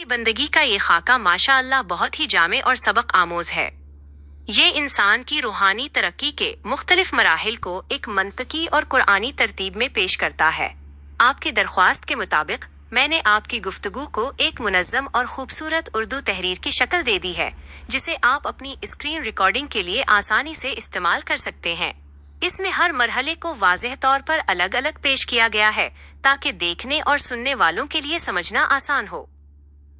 बंदगी का ये खाका माशा अल्लाह बहुत ही जामे और सबक आमोज है। ये इंसान की रूहानी तरक्की के मुख्तलिफ मराहिल को एक मंतकी और कुरानी तरतीब में पेश करता है। आपकी दरख्वास्त के मुताबिक मैंने आपकी गुफ्तगू को एक मुनज़्ज़म और खूबसूरत उर्दू तहरीर की शक्ल दे दी है, जिसे आप अपनी स्क्रीन रिकॉर्डिंग के लिए आसानी से इस्तेमाल कर सकते हैं। इसमें हर मरहले को वाज़ेह तौर पर अलग अलग पेश किया गया है ताकि देखने और सुनने वालों के लिए समझना आसान हो।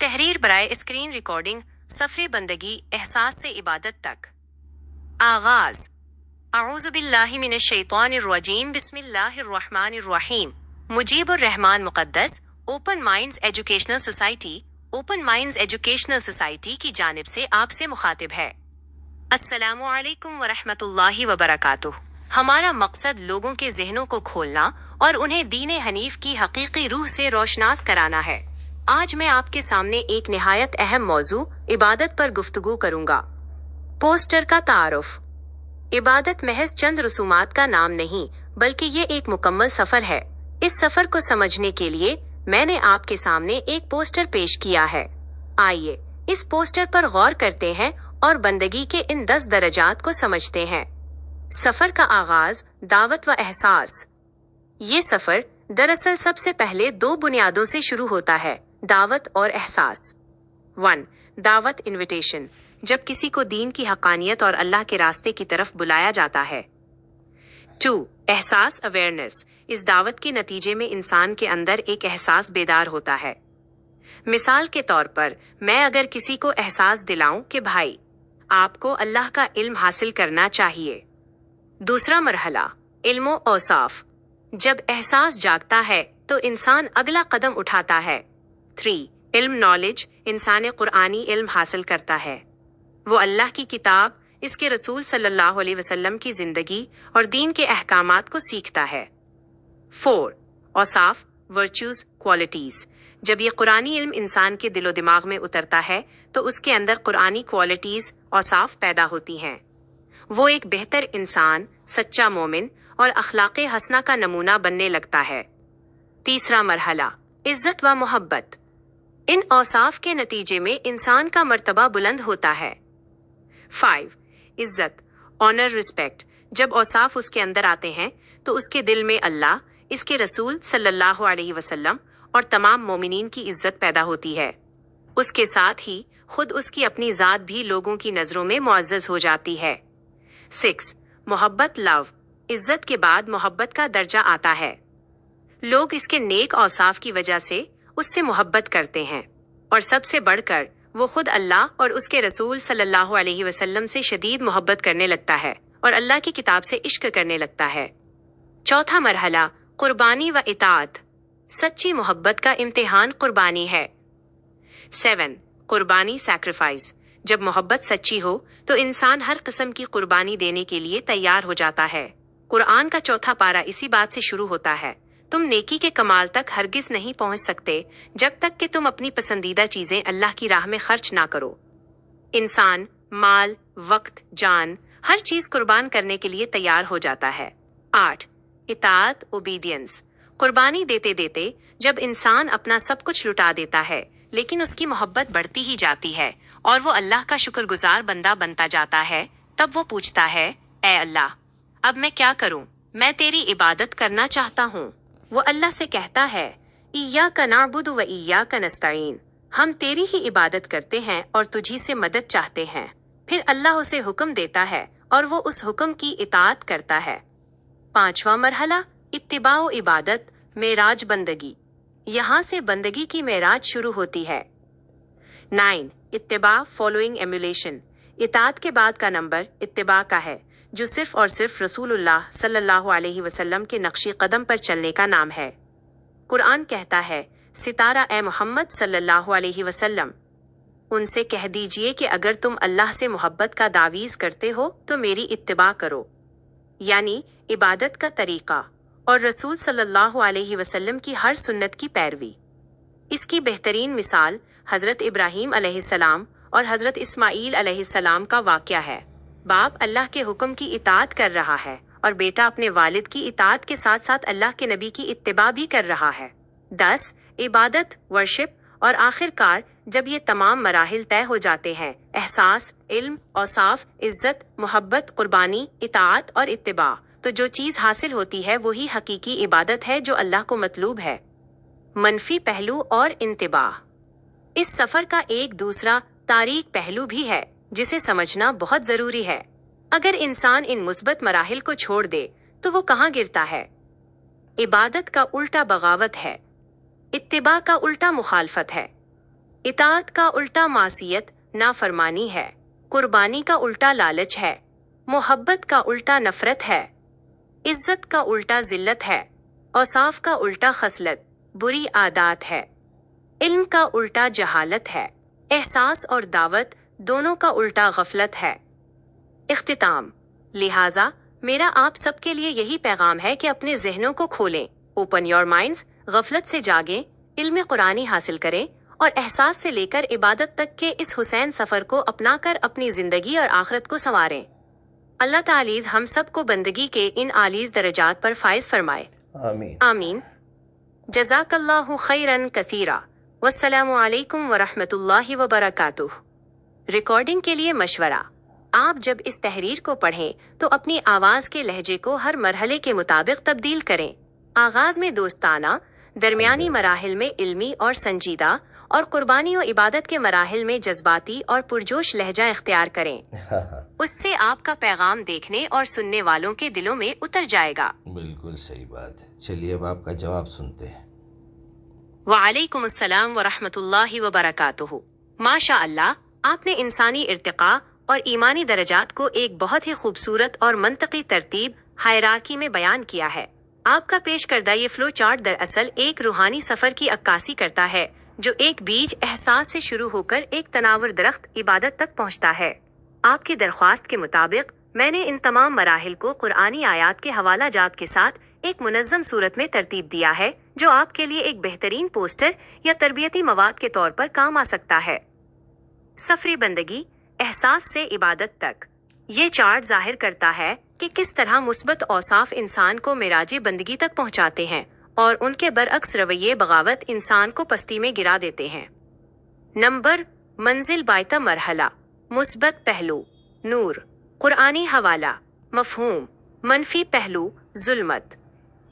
तहरीर बराए स्क्रीन रिकॉर्डिंग, सफ़रे बंदगी, एहसास से इबादत तक। आगाज़। अऊज़ु बिल्लाहि मिनश शैतानिर रजीम, बिस्मिल्लाहिर रहमानिर रहीम। Mujibur Rahman Muqaddas Open Minds Educational Society, Open Minds Educational Society की जानिब से आपसे मुखातिब है। अस्सलामु अलैकुम व रहमतुल्लाहि व बरकातुहू। हमारा मकसद लोगों के जहनों को खोलना और उन्हें दीन हनीफ की हकीकी रूह से रोशनास कराना है। आज मैं आपके सामने एक निहायत अहम मौजू इबादत पर गुफ्तगू करूंगा। पोस्टर का तारुफ। इबादत महज चंद रसूमात का नाम नहीं, बल्कि ये एक मुकम्मल सफर है। इस सफर को समझने के लिए मैंने आपके सामने एक पोस्टर पेश किया है। आइए इस पोस्टर पर गौर करते हैं और बंदगी के इन 10 दरजात को समझते हैं। सफर का आगाज, दावत व एहसास। ये सफर दरअसल सबसे पहले 2 बुनियादों से शुरू होता है, दावत और एहसास। 1. दावत इन्विटेशन, जब किसी को दीन की हकानियत और अल्लाह के रास्ते की तरफ बुलाया जाता है। 2. एहसास अवेयरनेस, इस दावत के नतीजे में इंसान के अंदर एक एहसास बेदार होता है। मिसाल के तौर पर मैं अगर किसी को एहसास दिलाऊं कि भाई आपको अल्लाह का इल्म हासिल करना चाहिए। दूसरा मरहला, इल्मो औसाफ, जब एहसास जागता है तो इंसान अगला कदम उठाता है। 3. इल्म नॉलेज, इंसान कुरानी इल्म हासिल करता है। वो अल्लाह की किताब, इसके रसूल सल्लल्लाहु अलैहि वसल्लम की जिंदगी और दीन के अहकामात को सीखता है। 4. औसाफ, वर्च्यूज, क्वालिटीज, जब ये कुरानी इल्म इंसान के दिलो दिमाग में उतरता है तो उसके अंदर कुरानी क्वालिटीज, औसाफ पैदा होती हैं। वो एक बेहतर इंसान, सच्चा मोमिन और अखलाक़े हसना का नमूना बनने लगता है। तीसरा मरहला, इज्जत व मोहब्बत, इन औसाफ के नतीजे में इंसान का मर्तबा बुलंद होता है। 5. इज्जत, ऑनर, रिस्पेक्ट, जब औसाफ उसके अंदर आते हैं तो उसके दिल में अल्लाह, इसके रसूल सल्लल्लाहु अलैहि वसल्लम और तमाम मोमिनीन की इज्जत पैदा होती है। उसके साथ ही खुद उसकी अपनी ज़ात भी लोगों की नज़रों में मुअज़्ज़ज़ हो जाती है। 6. मोहब्बत, लव, इज्जत के बाद मोहब्बत का दर्जा आता है। लोग इसके नेक औसाफ की वजह से उससे मोहब्बत करते हैं और सबसे बढ़कर वो खुद अल्लाह और उसके रसूल सल्लल्लाहु अलैहि वसल्लम से शदीद मोहब्बत करने लगता है और अल्लाह की किताब से इश्क करने लगता है। चौथा मरहला, कुर्बानी व इताअत, सच्ची मोहब्बत का इम्तिहान कुर्बानी है। 7. कुर्बानी, सैक्रिफाइस, जब मोहब्बत सच्ची हो तो इंसान हर किस्म की कुर्बानी देने के लिए तैयार हो जाता है। कुरान का चौथा पारा इसी बात से शुरू होता है, तुम नेकी के कमाल तक हरगिज नहीं पहुंच सकते जब तक कि तुम अपनी पसंदीदा चीजें अल्लाह की राह में खर्च ना करो। इंसान माल, वक्त, जान, हर चीज कुर्बान करने के लिए तैयार हो जाता है। 8. इताअत, ओबीडियंस, कुर्बानी देते देते जब इंसान अपना सब कुछ लुटा देता है लेकिन उसकी मोहब्बत बढ़ती ही जाती है और वो अल्लाह का शुक्रगुजार बंदा बनता जाता है, तब वो पूछता है, ए अल्लाह, अब मैं क्या करूं? मैं तेरी इबादत करना चाहता हूं। वो अल्लाह से कहता है, इय्याका नअबुदु व इय्याका नस्तईन, हम तेरी ही इबादत करते हैं और तुझी से मदद चाहते हैं। फिर अल्लाह उसे हुक्म देता है और वो उस हुक्म की इताअत करता है। 5वां मरहला, इत्तिबाउ इबादत, मेराज, बंदगी, यहाँ से बंदगी की मेराज शुरू होती है। 9. इत्तिबा, फॉलोइंग, एम्युलेशन, इताअत के बाद का नंबर इत्तिबा का है, जो सिर्फ और सिर्फ रसूलुल्लाह सल्लल्लाहु अलैहि वसल्लम के नक्शे कदम पर चलने का नाम है। कुरान कहता है, सितारा ए मोहम्मद सल्लल्लाहु अलैहि वसल्लम, उनसे कह दीजिए कि अगर तुम अल्लाह से मोहब्बत का दावीज़ करते हो तो मेरी इत्तिबा करो, यानी इबादत का तरीका और रसूल सल्लल्लाहु अलैहि वसल्लम की हर सुन्नत की पैरवी। इसकी बेहतरीन मिसाल हज़रत इब्राहीम अलैहिस्सलाम और हज़रत इस्माईल अलैहिस्सलाम का वाक़या है। बाप अल्लाह के हुक्म की इताअत कर रहा है और बेटा अपने वालिद की इताअत के साथ साथ अल्लाह के नबी की इत्तिबा भी कर रहा है। 10. इबादत, वर्शिप اور آخر کار جب یہ تمام مراحل طے ہو جاتے ہیں، احساس، علم، اوصاف، عزت، محبت، قربانی، اطاعت اور اتباع، تو جو چیز حاصل ہوتی ہے وہی حقیقی عبادت ہے جو اللہ کو مطلوب ہے۔ منفی پہلو اور انتباہ۔ اس سفر کا ایک دوسرا تاریک پہلو بھی ہے جسے سمجھنا بہت ضروری ہے۔ اگر انسان ان مثبت مراحل کو چھوڑ دے تو وہ کہاں گرتا ہے؟ عبادت کا الٹا بغاوت ہے، اتباع کا الٹا مخالفت ہے، اطاعت کا الٹا معصیت نافرمانی ہے، قربانی کا الٹا لالچ ہے، محبت کا الٹا نفرت ہے، عزت کا الٹا ذلت ہے، اوصاف کا الٹا خصلت بری عادات ہے، علم کا الٹا جہالت ہے، احساس اور دعوت دونوں کا الٹا غفلت ہے۔ اختتام۔ لہٰذا میرا آپ سب کے لیے یہی پیغام ہے کہ اپنے ذہنوں کو کھولیں، اوپن یور مائنڈز، غفلت سے جاگیں، علم قرآنی حاصل کریں اور احساس سے لے کر عبادت تک کے اس حسین سفر کو اپنا کر اپنی زندگی اور آخرت کو سنواریں۔ اللہ تعالیٰ ہم سب کو بندگی کے ان عالیز درجات پر فائز فرمائے، آمین۔ آمین۔ جزاک اللہ خیراً کثیرا، والسلام علیکم ورحمۃ اللہ وبرکاتہ۔ ریکارڈنگ کے لیے مشورہ: آپ جب اس تحریر کو پڑھیں تو اپنی آواز کے لہجے کو ہر مرحلے کے مطابق تبدیل کریں۔ آغاز میں دوستانہ، درمیانی مراحل میں علمی اور سنجیدہ، اور قربانی و عبادت کے مراحل میں جذباتی اور پرجوش لہجہ اختیار کریں۔ اس سے آپ کا پیغام دیکھنے اور سننے والوں کے دلوں میں اتر جائے گا۔ بالکل صحیح بات ہے۔ چلیے اب آپ کا جواب سنتے ہیں۔ وعلیکم السلام ورحمۃ اللہ وبرکاتہ۔ ماشاء اللہ، آپ نے انسانی ارتقاء اور ایمانی درجات کو ایک بہت ہی خوبصورت اور منطقی ترتیب ہائرارکی میں بیان کیا ہے۔ آپ کا پیش کردہ یہ فلو چارٹ دراصل ایک روحانی سفر کی عکاسی کرتا ہے جو ایک بیج احساس سے شروع ہو کر ایک تناور درخت عبادت تک پہنچتا ہے۔ آپ کی درخواست کے مطابق میں نے ان تمام مراحل کو قرآنی آیات کے حوالہ جات کے ساتھ ایک منظم صورت میں ترتیب دیا ہے جو آپ کے لیے ایک بہترین پوسٹر یا تربیتی مواد کے طور پر کام آ سکتا ہے۔ سفری بندگی، احساس سے عبادت تک۔ یہ چارٹ ظاہر کرتا ہے کہ کس طرح مثبت اوصاف انسان کو معراج بندگی تک پہنچاتے ہیں اور ان کے برعکس رویے بغاوت انسان کو پستی میں گرا دیتے ہیں۔ نمبر، منزل بائتہ مرحلہ، مثبت پہلو، نور، قرآنی حوالہ، مفہوم، منفی پہلو، ظلمت۔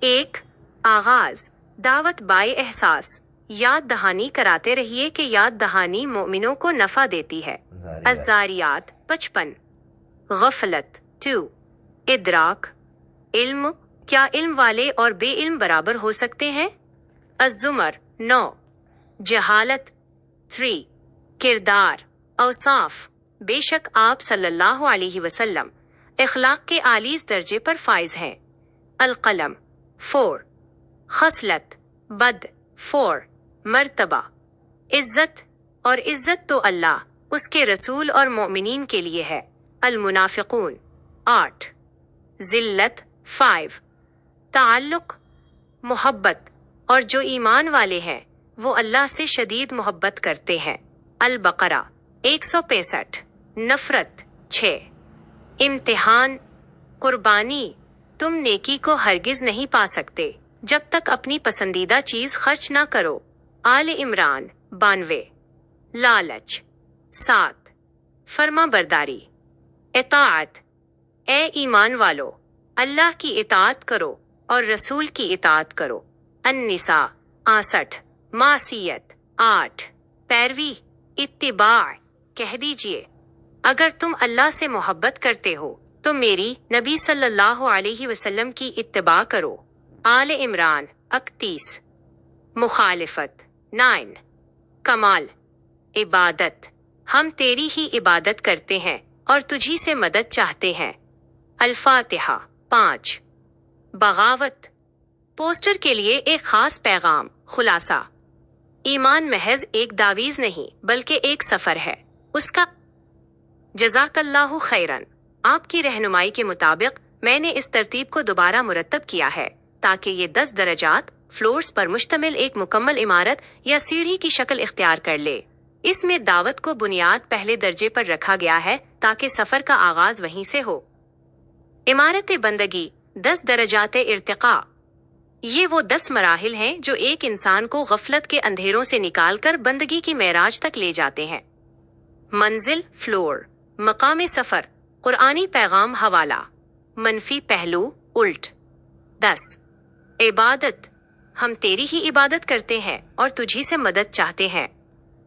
1. آغاز، دعوت بائے احساس۔ یاد دہانی کراتے رہیے کہ یاد دہانی مومنوں کو نفع دیتی ہے۔ الزاریات 55۔ غفلت 2. ادراک، علم، کیا علم والے اور بے علم برابر ہو سکتے ہیں؟ الزمر 9۔ جہالت 3۔ کردار، اوصاف، بے شک آپ صلی اللہ علیہ وسلم اخلاق کے عالیز درجے پر فائز ہیں۔ القلم 4۔ خصلت، بد 4۔ مرتبہ، عزت، اور عزت تو اللہ، اس کے رسول اور مومنین کے لیے ہے۔ المنافقون 8۔ ذلت 5۔ تعلق، محبت، اور جو ایمان والے ہیں وہ اللہ سے شدید محبت کرتے ہیں۔ البقرہ 165۔ نفرت 6۔ امتحان، قربانی، تم نیکی کو ہرگز نہیں پا سکتے جب تک اپنی پسندیدہ چیز خرچ نہ کرو۔ آل عمران 92۔ لالچ 7۔ فرما برداری، اطاعت، اے ایمان والو، اللہ کی اطاعت کرو اور رسول کی اطاعت کرو۔ النساء 68۔ معصیت 8۔ پیروی، اتباع، کہہ دیجئے اگر تم اللہ سے محبت کرتے ہو تو میری نبی صلی اللہ علیہ وسلم کی اتباع کرو۔ آل عمران 31۔ مخالفت 9۔ کمال، عبادت، ہم تیری ہی عبادت کرتے ہیں اور تجھی سے مدد چاہتے ہیں۔ الفاتحہ 5۔ بغاوت، پوسٹر کے لیے ایک خاص پیغام، خلاصہ۔ ایمان محض ایک داویز نہیں بلکہ ایک سفر ہے، اس کا۔ جزاک اللہ خیراً۔ آپ کی رہنمائی کے مطابق میں نے اس ترتیب کو دوبارہ مرتب کیا ہے تاکہ یہ 10 درجات فلورز پر مشتمل ایک مکمل عمارت یا سیڑھی کی شکل اختیار کر لے۔ اس میں دعوت کو بنیاد پہلے درجے پر رکھا گیا ہے تاکہ سفر کا آغاز وہیں سے ہو۔ عمارت بندگی، 10 درجات ارتقاء۔ یہ وہ 10 مراحل ہیں جو ایک انسان کو غفلت کے اندھیروں سے نکال کر بندگی کی معراج تک لے جاتے ہیں۔ منزل فلور، مقام سفر، قرآنی پیغام حوالہ، منفی پہلو الٹ۔ 10 عبادت، ہم تیری ہی عبادت کرتے ہیں اور تجھی سے مدد چاہتے ہیں۔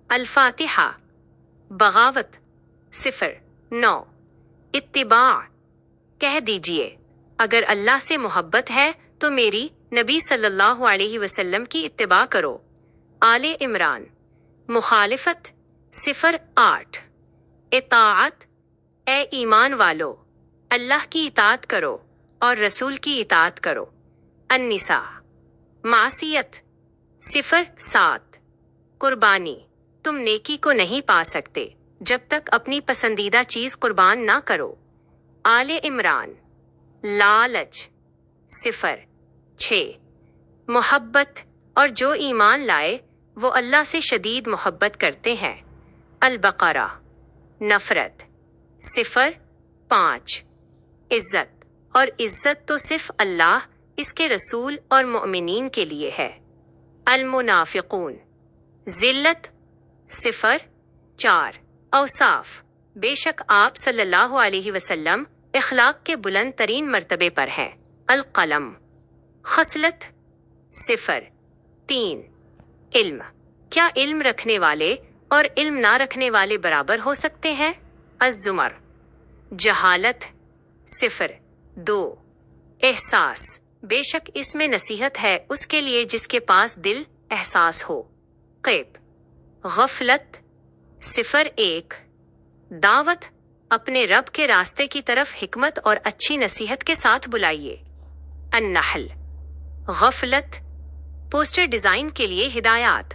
الفاتحہ۔ بغاوت 0 9 اتباع، کہہ دیجئے اگر اللہ سے محبت ہے تو میری نبی صلی اللہ علیہ وسلم کی اتباع کرو۔ آل عمران۔ مخالفت 0 8 اطاعت، اے ایمان والو اللہ کی اطاعت کرو اور رسول کی اطاعت کرو۔ النساء۔ معصیت 0 7 قربانی، تم نیکی کو نہیں پا سکتے جب تک اپنی پسندیدہ چیز قربان نہ کرو۔ آل عمران۔ لالچ 0 6 محبت، اور جو ایمان لائے وہ اللہ سے شدید محبت کرتے ہیں۔ البقرہ۔ نفرت 0 5 عزت، اور عزت تو صرف اللہ، اس کے رسول اور مؤمنین کے لیے ہے۔ المنافقون۔ ذلت 0 4 اوصاف، بے شک آپ صلی اللہ علیہ وسلم اخلاق کے بلند ترین مرتبے پر ہیں۔ القلم۔ خصلت 0 3 علم، کیا علم رکھنے والے اور علم نہ رکھنے والے برابر ہو سکتے ہیں؟ الزمر۔ جہالت 0 2 احساس، بے شک اس میں نصیحت ہے اس کے لیے جس کے پاس دل احساس ہو۔ قیب۔ غفلت 0 1 دعوت، اپنے رب کے راستے کی طرف حکمت اور اچھی نصیحت کے ساتھ بلائیے۔ النحل۔ غفلت۔ پوسٹر ڈیزائن کے لیے ہدایات۔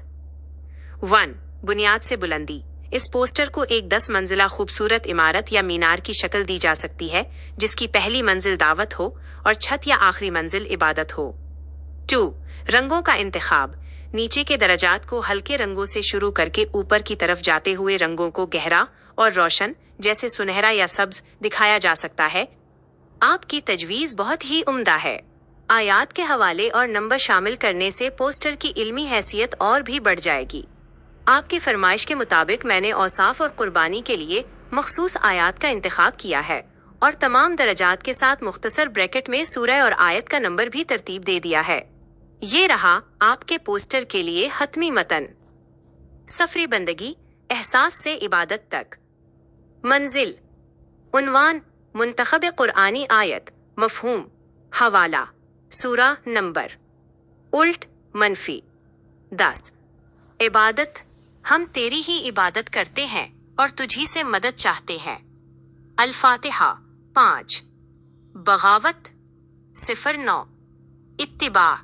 1 بنیاد سے بلندی، اس پوسٹر کو ایک 10 منزلہ خوبصورت عمارت یا مینار کی شکل دی جا سکتی ہے جس کی پہلی منزل دعوت ہو اور چھت یا آخری منزل عبادت ہو۔ 2 رنگوں کا انتخاب، نیچے کے درجات کو ہلکے رنگوں سے شروع کر کے اوپر کی طرف جاتے ہوئے رنگوں کو گہرا اور روشن جیسے سنہرا یا سبز دکھایا جا سکتا ہے۔ آپ کی تجویز بہت ہی عمدہ ہے۔ آیات کے حوالے اور نمبر شامل کرنے سے پوسٹر کی علمی حیثیت اور بھی بڑھ جائے گی۔ آپ کی فرمائش کے مطابق میں نے اوصاف اور قربانی کے لیے مخصوص آیات کا انتخاب کیا ہے اور تمام درجات کے ساتھ مختصر بریکٹ میں سورہ اور آیت کا نمبر بھی ترتیب دے دیا ہے۔ یہ رہا آپ کے پوسٹر کے لیے حتمی متن۔ سفری بندگی، احساس سے عبادت تک۔ منزل۔ عنوان، منتخب قرآنی آیت، مفہوم، حوالہ، سورہ، نمبر۔ الٹ، منفی 10 عبادت، ہم تیری ہی عبادت کرتے ہیں اور تجھی سے مدد چاہتے ہیں۔ الفاتحہ 5 بغاوت 0 9 اتباع،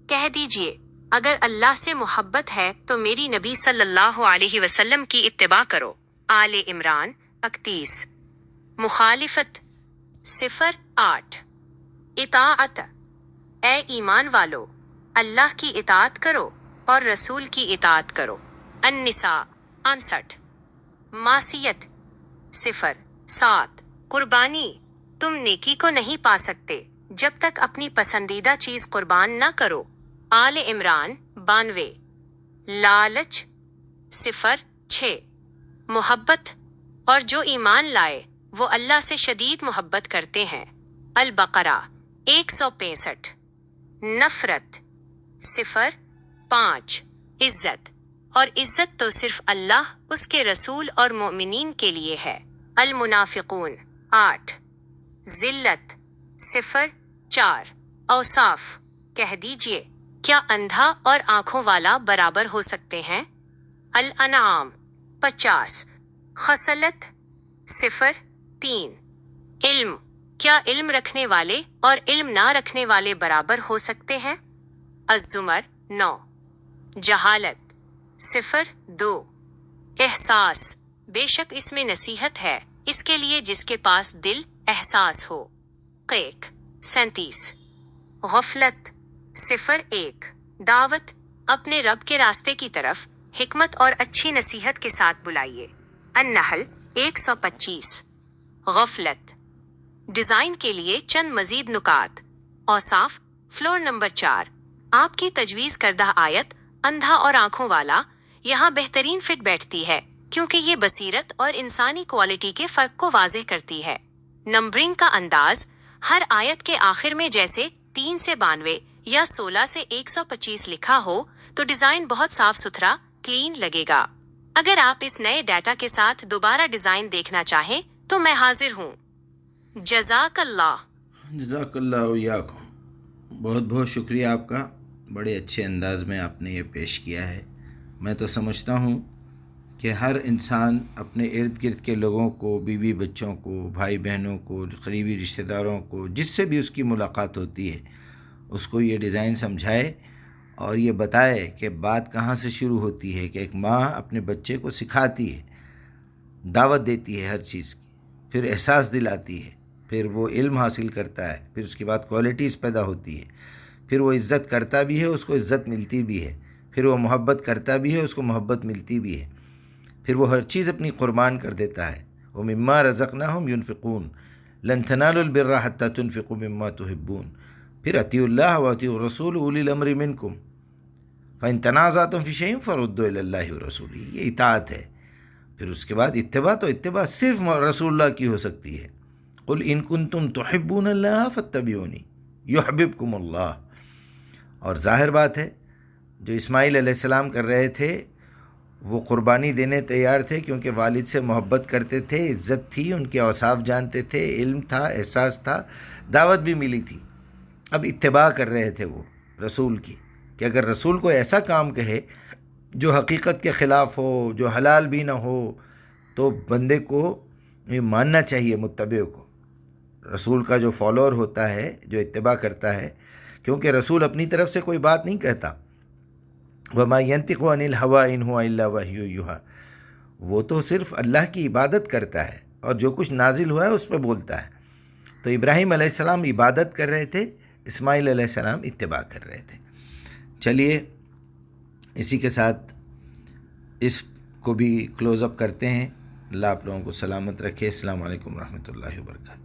کہہ دیجئے اگر اللہ سے محبت ہے تو میری نبی صلی اللہ علیہ وسلم کی اتباع کرو۔ آل عمران 31۔ مخالفت 0 8 اطاعت، اے ایمان والو اللہ کی اطاعت کرو اور رسول کی اطاعت کرو۔ النساء 59۔ معصیت 0 7 قربانی، تم نیکی کو نہیں پا سکتے جب تک اپنی پسندیدہ چیز قربان نہ کرو۔ آل عمران 92۔ لالچ 0 6 محبت، اور جو ایمان لائے وہ اللہ سے شدید محبت کرتے ہیں۔ البقرہ 165۔ نفرت 0 5 عزت، اور عزت تو صرف اللہ، اس کے رسول اور مؤمنین کے لیے ہے۔ المنافقون 8۔ ذلت 0 4 اوصاف، کہہ دیجئے کیا اندھا اور آنکھوں والا برابر ہو سکتے ہیں؟ الانعام 50۔ خصلت 0 3 علم، کیا علم رکھنے والے اور علم نہ رکھنے والے برابر ہو سکتے ہیں؟ الزمر 9۔ جہالت 0 2 احساس، بے شک اس میں نصیحت ہے اس کے لیے جس کے پاس دل احساس ہو۔ قیق 37۔ غفلت 0 1 دعوت، اپنے رب کے راستے کی طرف حکمت اور اچھی نصیحت کے ساتھ بلائیے۔ النحل 125۔ غفلت۔ ڈیزائن کے لیے چند مزید نکات۔ اوصاف، फ्लोर नंबर 4, आपकी तजवीज़ करदा आयत अंधा और आंखों वाला यहाँ बेहतरीन फिट बैठती है क्योंकि ये बसीरत और इंसानी क्वालिटी के फ़र्क को वाज़ेह करती है। नंबरिंग का अंदाज हर आयत के आखिर में जैसे 3 से 92 या 16 से 125 लिखा हो तो डिज़ाइन बहुत साफ सुथरा क्लीन लगेगा। अगर आप इस नए डाटा के साथ दोबारा डिज़ाइन देखना चाहें तो मैं हाजिर हूँ। जज़ाकल्लाह। जज़ाकल्लाहु इय्याकुम। बहुत बहुत शुक्रिया आपका, बड़े अच्छे अंदाज में आपने ये पेश किया है। मैं तो समझता हूँ कि हर इंसान अपने इर्द गिर्द के लोगों को, बीवी बच्चों को, भाई बहनों को, करीबी रिश्तेदारों को, जिससे भी उसकी मुलाकात होती है, उसको ये डिज़ाइन समझाए और ये बताए कि बात कहाँ से शुरू होती है। कि एक माँ अपने बच्चे को सिखाती है, दावत देती है हर चीज़ की, फिर एहसास दिलाती है, फिर वो इल्म हासिल करता है, फिर उसके बाद क्वालिटीज़ पैदा होती है, फिर वो इज़्ज़त करता भी है, उसको इज़्ज़त मिलती भी है, फिर वो मोहब्बत करता भी है, उसको मोहब्बत मिलती भी है, फिर वो हर चीज़ अपनी कुर्बान कर देता है। वो मिम्मा रज़क़नाहुम युनफ़िक़ून लन तनालुल बिर्रा हत्ता तुनफ़िक़ू मिम्मा तुहिब्बून। फिर अतीउल्लाह व अतीउर रसूल उलिल अम्रि मिनकुम फ़इन तनाज़अतुम फ़ी शैइन फ़रुद्दू इलल्लाहि व रसूलिही। ये इताअत है। फिर उसके बाद इत्तिबा, तो इत्तिबा सिर्फ रसूलुल्लाह की हो सकती है। कुल इन कुंतुम तुहिब्बूनल्लाह फ़त्तबिऊनी युहब्बिबकुमुल्लाह। और ज़ाहिर बात है, जो इस्माइल अलैहिस्सलाम कर रहे थे वो क़ुरबानी देने तैयार थे क्योंकि वालिद से मोहब्बत करते थे, इज़्ज़त थी, उनके औसाफ जानते थे, इल्म था, एहसास था, दावत भी मिली थी। अब इत्तिबा कर रहे थे वो रसूल की, कि अगर रसूल को ऐसा काम कहे जो हकीकत के ख़िलाफ़ हो, जो हलाल भी ना हो, तो बंदे को ये मानना चाहिए, मुत्तबे को। रसूल का जो फॉलोअर होता है, जो इत्तिबा करता है, क्योंकि रसूल अपनी तरफ से कोई बात नहीं कहता। वमा यंतिक़ु अनिल हवा इन हुवा इल्ला वह्यु युहा। वो तो सिर्फ़ अल्लाह की इबादत करता है और जो कुछ नाजिल हुआ है उस पर बोलता है। तो इब्राहीम अलैहिस्सलाम इबादत कर रहे थे, इस्माइल अलैहिस्सलाम इत्तिबा कर रहे थे। चलिए इसी के साथ इसको भी क्लोज़ अप करते हैं। अल्लाह आप लोगों को सलामत रखे। अस्सलामु अलैकुम रहमतुल्लाहि व बरकातुहू।